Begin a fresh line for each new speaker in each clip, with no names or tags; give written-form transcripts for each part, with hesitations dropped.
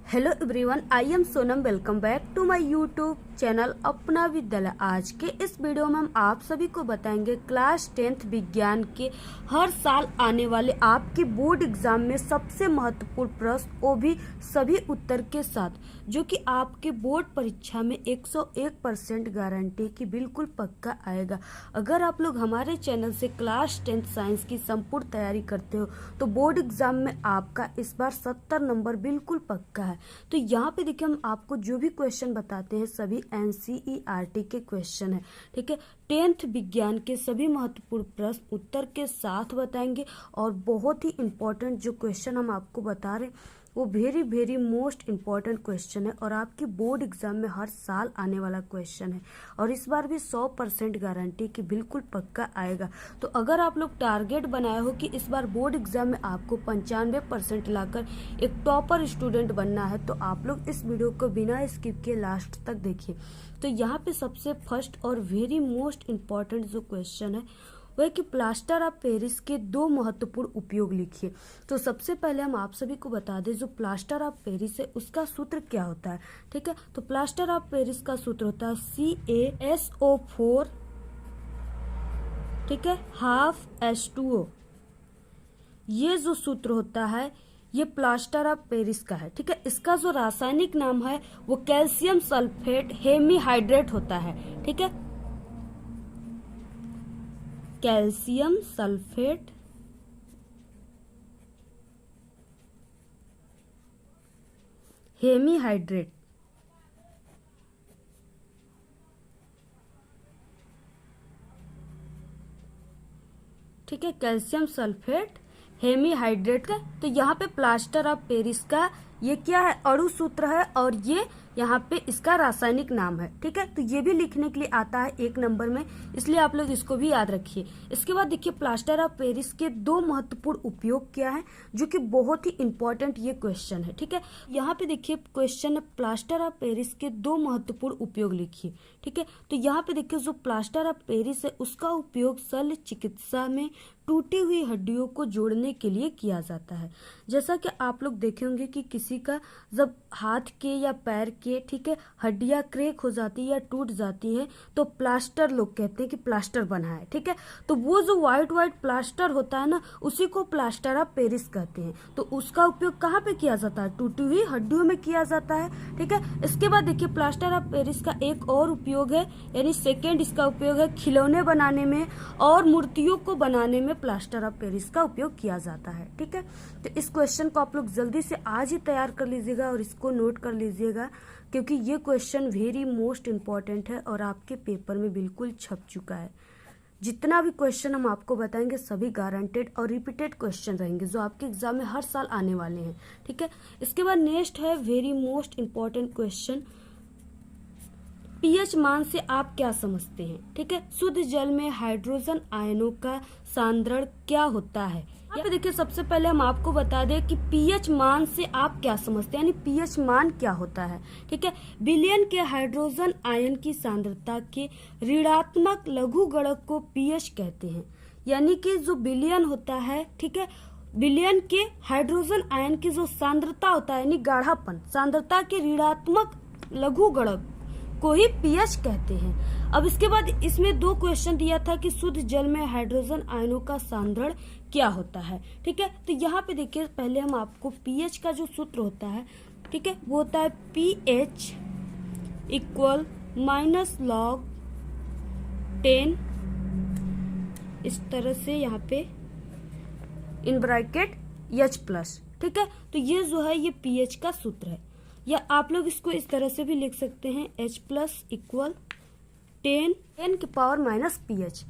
Hello everyone, I am Sonam. Welcome back to my YouTube channel Apna Vidyalaya. आज के इस video में हम आप सभी को बताएंगे क्लास 10th विज्ञान के हर साल आने वाले आपके बोर्ड एग्जाम में सबसे महत्वपूर्ण प्रश्न, वो भी सभी उत्तर के साथ, जो कि आपके बोर्ड परीक्षा में 101% गारंटी की बिल्कुल पक्का आएगा। अगर आप लोग हमारे चैनल से क्लास 10th साइंस की संपूर्ण तैयारी करते हो तो बोर्ड एग्जाम में आपका इस बार 70 नंबर बिल्कुल पक्का है। तो यहाँ पे देखिए, हम आपको जो भी क्वेश्चन बताते हैं सभी एनसीईआरटी के क्वेश्चन है। ठीक है, 10th विज्ञान के सभी महत्वपूर्ण प्रश्न उत्तर के साथ बताएंगे। और बहुत ही इंपॉर्टेंट जो क्वेश्चन हम आपको बता रहे हैं वो very very most important question है और आपकी बोर्ड एग्जाम में हर साल आने वाला क्वेश्चन है। और इस बार भी 100% गारंटी की बिल्कुल पक्का आएगा। तो अगर आप लोग टारगेट बनाए हो कि इस बार बोर्ड एग्जाम में आपको 95% लाकर एक टॉपर स्टूडेंट बनना है, तो आप लोग इस वीडियो को बिना स्किप के लास्ट तक देखिए। तो यहाँ पे सबसे फर्स्ट और वेरी मोस्ट इम्पॉर्टेंट जो क्वेश्चन है वह कि प्लास्टर ऑफ पेरिस के दो महत्वपूर्ण उपयोग लिखिए। तो सबसे पहले हम आप सभी को बता दें, जो प्लास्टर ऑफ पेरिस है उसका सूत्र क्या होता है। ठीक है, तो प्लास्टर ऑफ पेरिस का सूत्र होता है CaSO4, ठीक है, ½ H2O। ये जो सूत्र होता है ये प्लास्टर ऑफ पेरिस का है। ठीक है, इसका जो रासायनिक नाम है वो कैल्शियम सल्फेट हेमीहाइड्रेट होता है। ठीक है, कैल्शियम सल्फेट हेमीहाइड्रेट। ठीक है, कैल्शियम सल्फेट हेमीहाइड्रेट का। तो यहाँ पे प्लास्टर ऑफ पेरिस का ये क्या है, अणु सूत्र है और ये यहाँ पे इसका रासायनिक नाम है। ठीक है, तो ये भी लिखने के लिए आता है 1 नंबर में, इसलिए आप लोग इसको भी याद रखिए। इसके बाद देखिए, प्लास्टर ऑफ पेरिस के दो महत्वपूर्ण उपयोग क्या है, जो कि बहुत ही इंपॉर्टेंट ये क्वेश्चन है। ठीक है, यहाँ पे देखिए क्वेश्चन है प्लास्टर ऑफ पेरिस के दो महत्वपूर्ण उपयोग लिखिए। ठीक है, तो यहाँ पे देखिए जो प्लास्टर ऑफ पेरिस है उसका उपयोग शल्य चिकित्सा में टूटी हुई हड्डियों को जोड़ने के लिए किया जाता है। जैसा कि आप लोग देखे होंगे कि किसी का जब हाथ के या पैर के, ठीक है, हड्डियां क्रैक हो जाती है या टूट जाती है तो प्लास्टर लोग कहते हैं कि प्लास्टर बना है। ठीक है, तो वो जो व्हाइट व्हाइट प्लास्टर होता है ना, उसी को प्लास्टर ऑफ पेरिस कहते हैं। तो उसका उपयोग कहाँ पे किया जाता है, टूटी हुई हड्डियों में किया जाता है। ठीक है, इसके बाद देखिए प्लास्टर ऑफ पेरिस का एक और उपयोग है, यानी सेकेंड इसका उपयोग है खिलौने बनाने में और मूर्तियों को बनाने में प्लास्टर ऑफ पेरिस का उपयोग किया जाता है। ठीक है, तो इस क्वेश्चन को आप लोग जल्दी से आज ही तैयार कर लीजिएगा और इसको नोट कर लीजिएगा, क्योंकि ये क्वेश्चन वेरी मोस्ट इम्पॉर्टेंट है और आपके पेपर में बिल्कुल छप चुका है। जितना भी क्वेश्चन हम आपको बताएंगे सभी गारंटेड और रिपीटेड क्वेश्चन रहेंगे, जो आपके एग्जाम में हर साल आने वाले हैं। ठीक है, इसके बाद नेक्स्ट है very most important question, pH मान से आप क्या समझते हैं। ठीक है, शुद्ध जल में हाइड्रोजन आयनों का सांद्रण क्या होता है। यहाँ पे देखिए सबसे पहले हम आपको बता दें कि पीएच मान से आप क्या समझते हैं, यानी पीएच मान क्या होता है। ठीक है, विलयन के हाइड्रोजन आयन की सांद्रता के ऋणात्मक लघुगणक को पीएच कहते हैं। यानी कि जो विलयन होता है, ठीक है, विलयन के हाइड्रोजन आयन की जो सांद्रता होता है, यानी गाढ़ापन, सांद्रता के ऋणात्मक लघुगणक को ही पीएच कहते हैं। अब इसके बाद इसमें दो क्वेश्चन दिया था कि शुद्ध जल में हाइड्रोजन आयनों का सांद्रण क्या होता है। ठीक है, तो यहाँ पे देखिए पहले हम आपको पीएच का जो सूत्र होता है, ठीक है, वो होता है pH इक्वल -log 10, इस तरह से यहाँ पे इन ब्रैकेट H+। ठीक है, तो ये जो है ये पीएच का सूत्र है, या आप लोग इसको इस तरह से भी लिख सकते हैं H+ इक्वल 10 की पावर माइनस pH।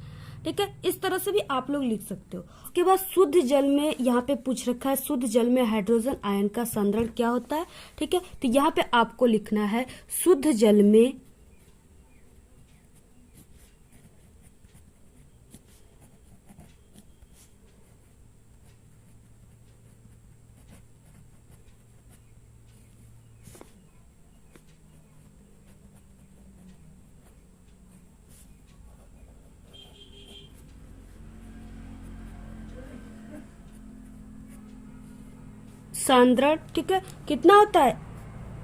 ठीक है, इस तरह से भी आप लोग लिख सकते हो। उसके बाद शुद्ध जल में यहाँ पे पूछ रखा है शुद्ध जल में हाइड्रोजन आयन का सांद्रण क्या होता है। ठीक है, तो यहाँ पे आपको लिखना है शुद्ध जल में सांद्रण, ठीक है, कितना होता है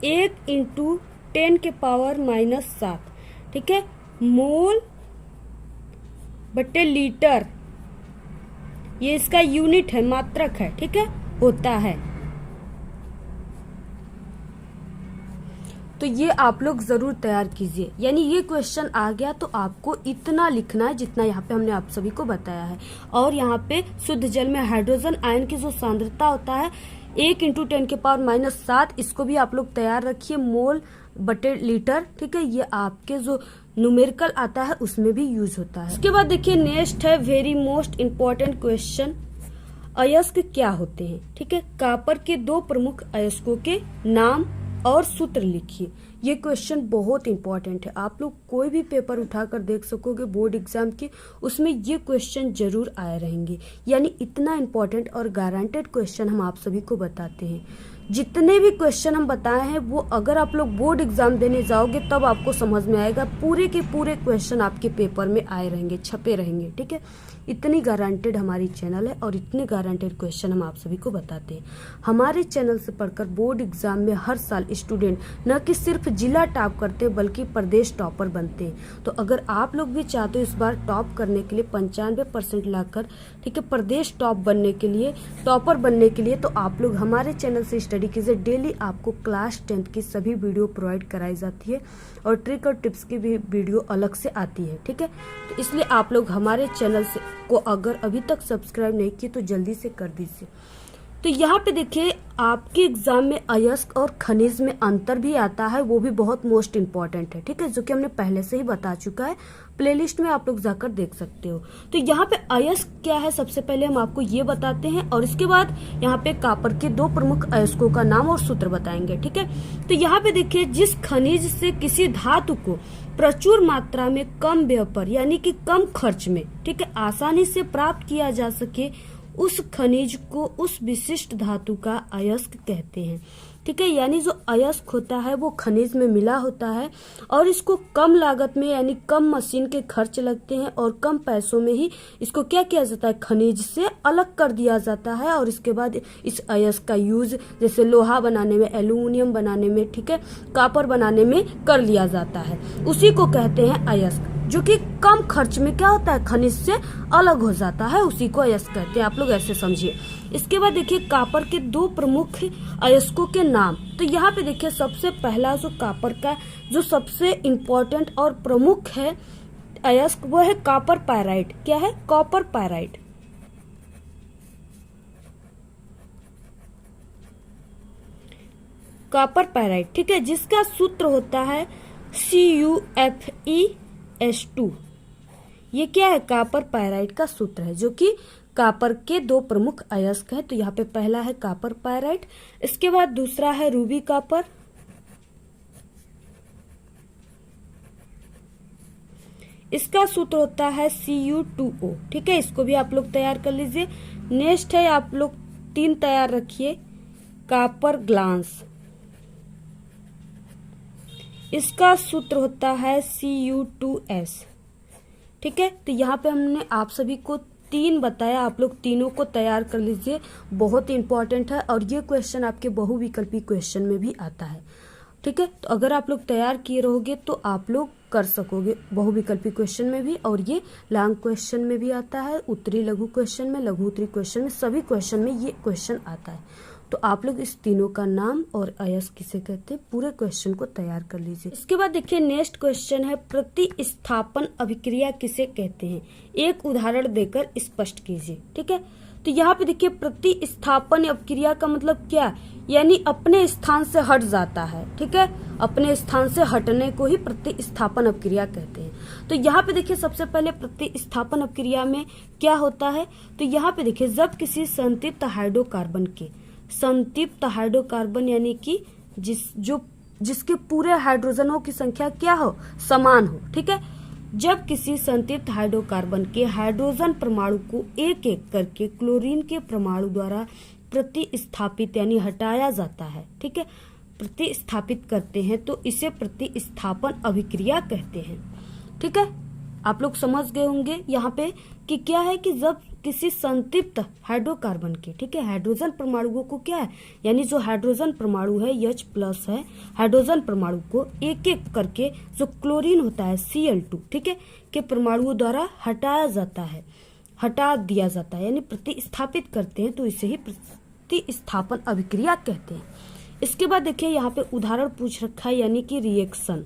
1 × 10⁻⁻7, ठीक है, मोल बटे लीटर, ये इसका यूनिट है, मात्रक है, ठीक है, होता है। तो ये आप लोग जरूर तैयार कीजिए। यानी ये क्वेश्चन आ गया तो आपको इतना लिखना है जितना यहाँ पे हमने आप सभी को बताया है। और यहाँ पे शुद्ध जल में हाइड्रोजन आयन की जो सांद्रता होता है 1 × 10⁻⁷, इसको भी आप लोग तैयार रखिए, मोल बटे लीटर, ठीक है, ये आपके जो न्यूमेरिकल आता है उसमें भी यूज होता है। उसके बाद देखिए नेक्स्ट है वेरी मोस्ट इम्पोर्टेंट क्वेश्चन, अयस्क क्या होते हैं, ठीक है। कॉपर के 2 प्रमुख अयस्कों के नाम और सूत्र लिखिए। ये क्वेश्चन बहुत इंपॉर्टेंट है, आप लोग कोई भी पेपर उठाकर देख सकोगे बोर्ड एग्जाम के, उसमें ये क्वेश्चन जरूर आए रहेंगे। यानी इतना इंपॉर्टेंट और गारंटेड क्वेश्चन हम आप सभी को बताते हैं। जितने भी क्वेश्चन हम बताए हैं वो अगर आप लोग बोर्ड एग्जाम देने जाओगे तब आपको समझ में आएगा, पूरे के पूरे क्वेश्चन आपके पेपर में आए रहेंगे, छपे रहेंगे, ठीक है। इतनी गारंटेड हमारी चैनल है और इतने गारंटेड क्वेश्चन हम आप सभी को बताते हैं। हमारे चैनल से पढ़कर बोर्ड एग्जाम में हर साल स्टूडेंट न कि सिर्फ जिला टॉप करते हैं बल्कि प्रदेश टॉपर बनते हैं। तो अगर आप लोग भी चाहते हो इस बार टॉप करने के लिए 95% लाकर, ठीक है, प्रदेश टॉप बनने के लिए, टॉपर बनने के लिए, तो आप लोग हमारे चैनल से स्टडी कीजिए। डेली आपको क्लास 10th की सभी वीडियो प्रोवाइड कराई जाती है और ट्रिक और टिप्स की भी वीडियो अलग से आती है, ठीक है। तो इसलिए आप लोग हमारे चैनल से को अगर अभी तक सब्सक्राइब नहीं किए तो जल्दी से कर दीजिए। तो यहाँ पे देखिए आपके एग्जाम में अयस्क और खनिज में अंतर भी आता है, वो भी बहुत मोस्ट इम्पोर्टेंट है, ठीक है, जो कि हमने पहले से ही बता चुका है, प्लेलिस्ट में आप लोग जाकर देख सकते हो। तो यहाँ पे अयस्क क्या है सबसे पहले हम आपको ये बताते हैं और इसके बाद यहाँ पे कॉपर के 2 प्रमुख अयस्कों का नाम और सूत्र बताएंगे, ठीक है। तो यहाँ पे देखिए जिस खनिज से किसी धातु को प्रचुर मात्रा में कम व्यय पर यानी कि कम खर्च में, ठीक है, आसानी से प्राप्त किया जा सके, उस खनिज को उस विशिष्ट धातु का अयस्क कहते हैं, ठीक है। यानी जो अयस्क होता है वो खनिज में मिला होता है और इसको कम लागत में यानी कम मशीन के खर्च लगते हैं और कम पैसों में ही इसको क्या किया जाता है, खनिज से अलग कर दिया जाता है और इसके बाद इस अयस्क का यूज जैसे लोहा बनाने में, एल्यूमिनियम बनाने में, ठीक है, कॉपर बनाने में कर लिया जाता है, उसी को कहते हैं अयस्क, जो कि कम खर्च में क्या होता है, खनिज से अलग हो जाता है, उसी को अयस्क कहते हैं। आप लोग ऐसे समझिए। इसके बाद देखिए कॉपर के 2 प्रमुख अयस्कों के नाम। तो यहाँ पे देखिए सबसे पहला जो कॉपर का जो सबसे इम्पोर्टेंट और प्रमुख है अयस्क वो है कॉपर पायराइट। क्या है? Copper pyrite. कॉपर पायराइट, ठीक है, जिसका सूत्र होता है CuFeS2। ये क्या है? कॉपर पायराइट का सूत्र है, जो कि कॉपर के 2 प्रमुख अयस्क है। तो यहाँ पे पहला है कॉपर पायराइट, इसके बाद दूसरा है रूबी कॉपर, इसका सूत्र होता है Cu2O, ठीक है, इसको भी आप लोग तैयार कर लीजिए। नेक्स्ट है, आप लोग 3 तैयार रखिए, कॉपर ग्लास, इसका सूत्र होता है Cu2S, ठीक है। तो यहाँ पे हमने आप सभी को 3 बताया, आप लोग तीनों को तैयार कर लीजिए, बहुत इंपॉर्टेंट है और ये क्वेश्चन आपके बहुविकल्पी क्वेश्चन में भी आता है, ठीक है। तो अगर आप लोग तैयार किए रहोगे तो आप लोग कर सकोगे बहुविकल्पी क्वेश्चन में भी, और ये लॉन्ग क्वेश्चन में भी आता है, उत्तरी लघु क्वेश्चन में, लघु उत्तरी क्वेश्चन में, सभी क्वेश्चन में ये क्वेश्चन आता है। तो आप लोग इस तीनों का नाम और अयस्क किसे कहते हैं पूरे क्वेश्चन को तैयार कर लीजिए। इसके बाद देखिए नेक्स्ट क्वेश्चन है, प्रतिस्थापन अभिक्रिया किसे कहते हैं, एक उदाहरण देकर स्पष्ट कीजिए, ठीक है। तो यहाँ पे देखिए प्रतिस्थापन अभिक्रिया का मतलब क्या, यानी अपने स्थान से हट जाता है, ठीक है, अपने स्थान से हटने को ही प्रतिस्थापन अभिक्रिया कहते हैं। तो यहाँ पे देखिए सबसे पहले प्रतिस्थापन अभिक्रिया में क्या होता है, तो यहाँ पे देखिए जब किसी संतृप्त हाइड्रोकार्बन के, संतृप्त हाइड्रोकार्बन यानी कि जिसके पूरे हाइड्रोजनों की संख्या क्या हो, समान हो, ठीक है, जब किसी संतृप्त हाइड्रोकार्बन के हाइड्रोजन परमाणु को एक एक करके क्लोरीन के परमाणु द्वारा प्रतिस्थापित यानी हटाया जाता है, ठीक है, प्रतिस्थापित करते हैं, तो इसे प्रतिस्थापन अभिक्रिया कहते हैं, ठीक है। आप लोग समझ गए होंगे यहाँ पे कि क्या है कि जब किसी संतृप्त हाइड्रोकार्बन के, ठीक है, हाइड्रोजन परमाणुओं को क्या है, यानी जो हाइड्रोजन परमाणु है H+ है, हाइड्रोजन परमाणु को एक एक करके जो क्लोरीन होता है Cl2, ठीक है, के परमाणुओं द्वारा हटा दिया जाता है, यानी प्रतिस्थापित करते हैं, तो इसे ही प्रतिस्थापन अभिक्रिया कहते हैं। इसके बाद देखिए यहाँ पे उदाहरण पूछ रखा है, यानी कि रिएक्शन।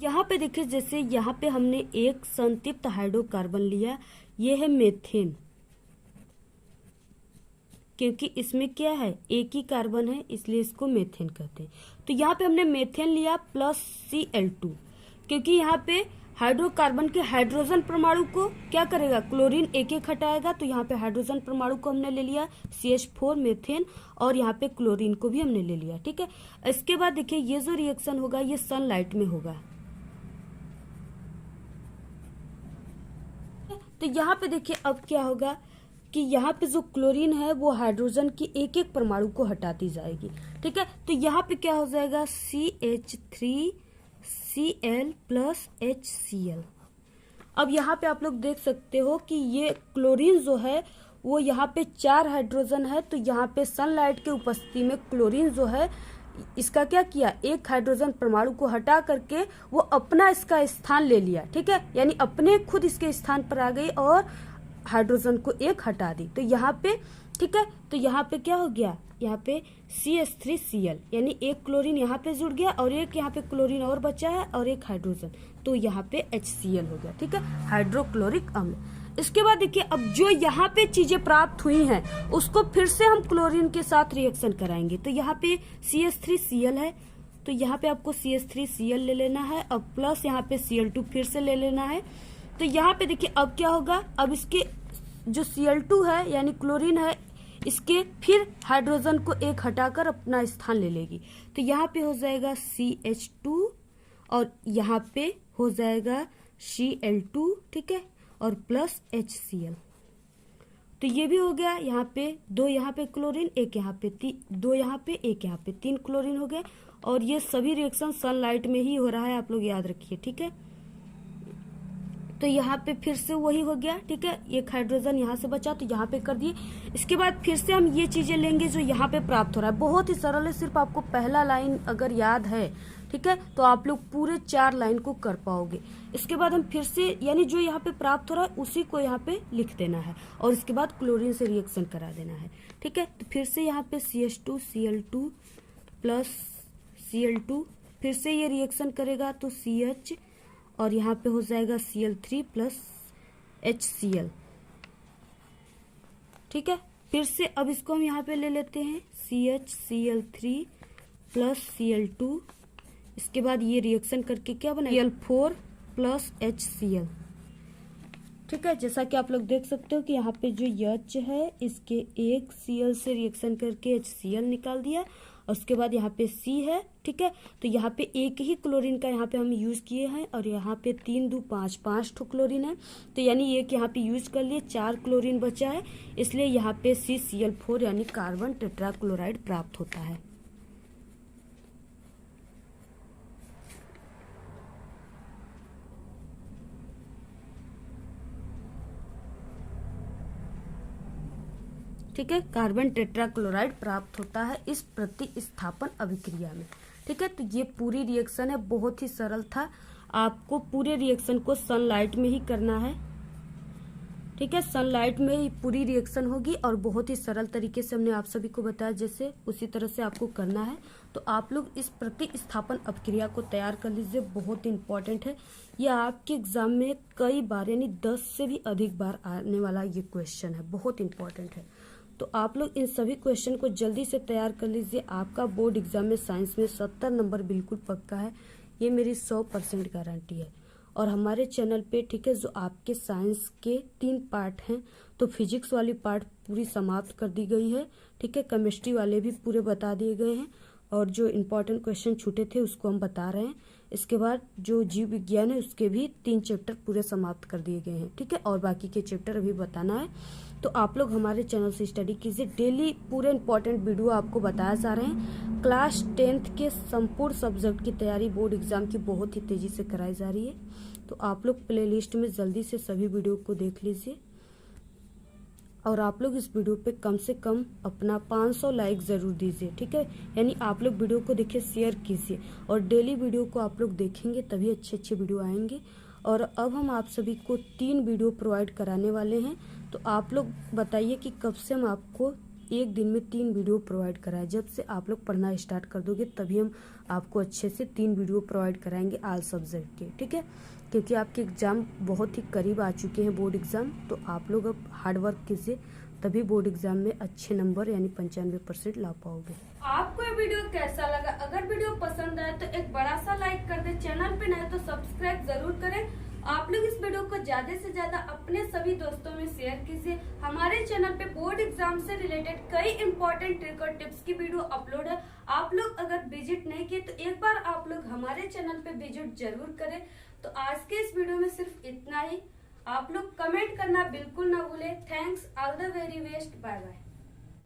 यहाँ पे देखिए जैसे यहाँ पे हमने एक संतृप्त हाइड्रोकार्बन लिया, ये है मेथेन, क्योंकि इसमें क्या है, एक ही कार्बन है इसलिए इसको मेथेन कहते हैं। तो यहाँ पे हमने मेथेन लिया प्लस Cl2, क्योंकि यहाँ पे हाइड्रोकार्बन के हाइड्रोजन परमाणु को क्या करेगा, क्लोरीन एक एक हटाएगा, तो यहाँ पे हाइड्रोजन परमाणु को हमने ले लिया CH4 मेथेन, और यहाँ पे क्लोरीन को भी हमने ले लिया, ठीक है। इसके बाद देखिए ये जो रिएक्शन होगा ये सनलाइट में होगा। तो यहाँ पे देखिए अब क्या होगा कि यहाँ पे जो क्लोरीन है वो हाइड्रोजन की एक एक परमाणु को हटाती जाएगी, ठीक है। तो यहाँ पे क्या हो जाएगा, CH3Cl प्लस HCl। अब यहाँ पे आप लोग देख सकते हो कि ये क्लोरीन जो है वो यहाँ पे 4 हाइड्रोजन है, तो यहाँ पे सनलाइट के उपस्थिति में क्लोरीन जो है इसका क्या किया, एक हाइड्रोजन परमाणु को हटा करके वो अपना इसका स्थान ले लिया, ठीक है, यानी अपने खुद इसके स्थान पर आ गई और हाइड्रोजन को एक हटा दी। तो यहाँ पे ठीक है, तो यहाँ पे क्या हो गया, यहाँ पे CH3Cl, यानी एक क्लोरीन यहाँ पे जुड़ गया और एक यहाँ पे क्लोरीन और बचा है और एक हाइड्रोजन, तो यहाँ पे HCl हो गया, ठीक है, हाइड्रोक्लोरिक अम्ल। इसके बाद देखिए अब जो यहाँ पे चीजें प्राप्त हुई हैं उसको फिर से हम क्लोरीन के साथ रिएक्शन कराएंगे। तो यहाँ पे CH3Cl है, तो यहाँ पे आपको CH3Cl ले लेना है और प्लस यहाँ पे Cl2 फिर से ले लेना है। तो यहाँ पे देखिए अब क्या होगा, अब इसके जो Cl2 है यानी क्लोरीन है, इसके फिर हाइड्रोजन को एक हटाकर अपना स्थान ले लेगी, तो यहाँ पे हो जाएगा CH2 और यहाँ पे हो जाएगा Cl2, ठीक है, और प्लस HCl। तो ये भी हो गया, यहाँ पे 2 यहाँ पे क्लोरीन, एक यहाँ पे 2 यहाँ पे, एक यहाँ पे 3 क्लोरीन हो गए, और ये सभी रिएक्शन सनलाइट में ही हो रहा है, आप लोग याद रखिए, ठीक है। तो यहाँ पे फिर से वही हो गया, ठीक है, एक हाइड्रोजन यहाँ से बचा तो यहाँ पे कर दिए। इसके बाद फिर से हम ये चीजें लेंगे जो यहाँ पे प्राप्त हो रहा है, बहुत ही सरल है, सिर्फ आपको पहला लाइन अगर याद है, ठीक है, तो आप लोग पूरे 4 लाइन को कर पाओगे। इसके बाद हम फिर से यानी जो यहाँ पे प्राप्त हो रहा है उसी को यहाँ पे लिख देना है और इसके बाद क्लोरीन से रिएक्शन करा देना है, ठीक है। तो फिर से यहाँ पे CH2Cl2 प्लस Cl2, फिर से ये रिएक्शन करेगा तो CH, और यहाँ पे हो जाएगा Cl3 प्लस HCl, ठीक है। फिर से अब इसको हम यहाँ पे ले लेते हैं CH Cl3 प्लस Cl2, इसके बाद ये रिएक्शन करके क्या बना, Cl4 प्लस HCl, ठीक है। जैसा कि आप लोग देख सकते हो कि यहाँ पे जो H है इसके एक Cl से रिएक्शन करके HCl निकाल दिया, और उसके बाद यहाँ पे C है, ठीक है। तो यहाँ पे एक ही क्लोरीन का यहाँ पे हम यूज किए हैं और यहाँ पे 3 2 5 5 ठो क्लोरीन है, तो यानी एक यहाँ पे यूज कर लिए, 4 क्लोरीन बचा है, इसलिए यहाँ पे CCl4 यानी कार्बन टेट्राक्लोराइड प्राप्त होता है। ठीक है, कार्बन टेट्राक्लोराइड प्राप्त होता है इस प्रतिस्थापन अभिक्रिया में, ठीक है। तो ये पूरी रिएक्शन है, बहुत ही सरल था, आपको पूरे रिएक्शन को सनलाइट में ही करना है, ठीक है, सनलाइट में ही पूरी रिएक्शन होगी और बहुत ही सरल तरीके से हमने आप सभी को बताया, जैसे उसी तरह से आपको करना है। तो आप लोग इस प्रतिस्थापन अभिक्रिया को तैयार कर लीजिए, बहुत ही इंपॉर्टेंट है, ये आपके एग्जाम में कई बार यानी 10 से भी अधिक बार आने वाला ये क्वेश्चन है, बहुत इंपॉर्टेंट है। तो आप लोग इन सभी क्वेश्चन को जल्दी से तैयार कर लीजिए, आपका बोर्ड एग्जाम में साइंस में 70 नंबर बिल्कुल पक्का है, ये मेरी 100% गारंटी है। और हमारे चैनल पे, ठीक है, जो आपके साइंस के 3 पार्ट हैं, तो फिजिक्स वाली पार्ट पूरी समाप्त कर दी गई है, ठीक है, केमिस्ट्री वाले भी पूरे बता दिए गए हैं, और जो इम्पोर्टेंट क्वेश्चन छूटे थे उसको हम बता रहे हैं। इसके बाद जो जीव विज्ञान है उसके भी 3 चैप्टर पूरे समाप्त कर दिए गए हैं, ठीक है, और बाकी के चैप्टर अभी बताना है। तो आप लोग हमारे चैनल से स्टडी कीजिए, डेली पूरे इंपॉर्टेंट वीडियो आपको बताया जा रहे हैं। क्लास 10th के संपूर्ण सब्जेक्ट की तैयारी बोर्ड एग्जाम की बहुत ही तेजी से कराई जा रही है। तो आप लोग प्लेलिस्ट में जल्दी से सभी वीडियो को देख लीजिए और आप लोग इस वीडियो पे कम से कम अपना 500 लाइक जरूर दीजिए, ठीक है। यानी आप लोग वीडियो को देखिए, शेयर कीजिए और डेली वीडियो को आप लोग देखेंगे तभी अच्छे अच्छे वीडियो आएंगे। और अब हम आप सभी को 3 वीडियो प्रोवाइड कराने वाले हैं, तो आप लोग बताइए कि कब से हम आपको एक दिन में 3 वीडियो प्रोवाइड कराएं। जब से आप लोग पढ़ना स्टार्ट कर दोगे तभी हम आपको अच्छे से 3 वीडियो प्रोवाइड कराएंगे ऑल सब्जेक्ट के, ठीक है। क्योंकि आपके एग्जाम बहुत ही करीब आ चुके हैं, बोर्ड एग्जाम, तो आप लोग अब हार्ड वर्क कीजिए तभी बोर्ड एग्जाम में अच्छे नंबर यानी 95% ला पाओगे। आपको ये वीडियो कैसा लगा? अगर वीडियो पसंद आए तो एक बड़ा सा लाइक कर दे, चैनल पे नए तो सब्सक्राइब जरूर करें। आप लोग इस वीडियो को ज्यादा से ज्यादा अपने सभी दोस्तों में शेयर कीजिए। हमारे चैनल पे बोर्ड एग्जाम से रिलेटेड कई इंपॉर्टेंट ट्रिक और टिप्स की वीडियो अपलोड है। आप लोग अगर विजिट नहीं किए तो एक बार आप लोग हमारे चैनल पे विजिट जरूर करें। तो आज के इस वीडियो में सिर्फ इतना ही। आप लोग कमेंट करना बिल्कुल ना भूले। Thanks, all the very best, bye bye.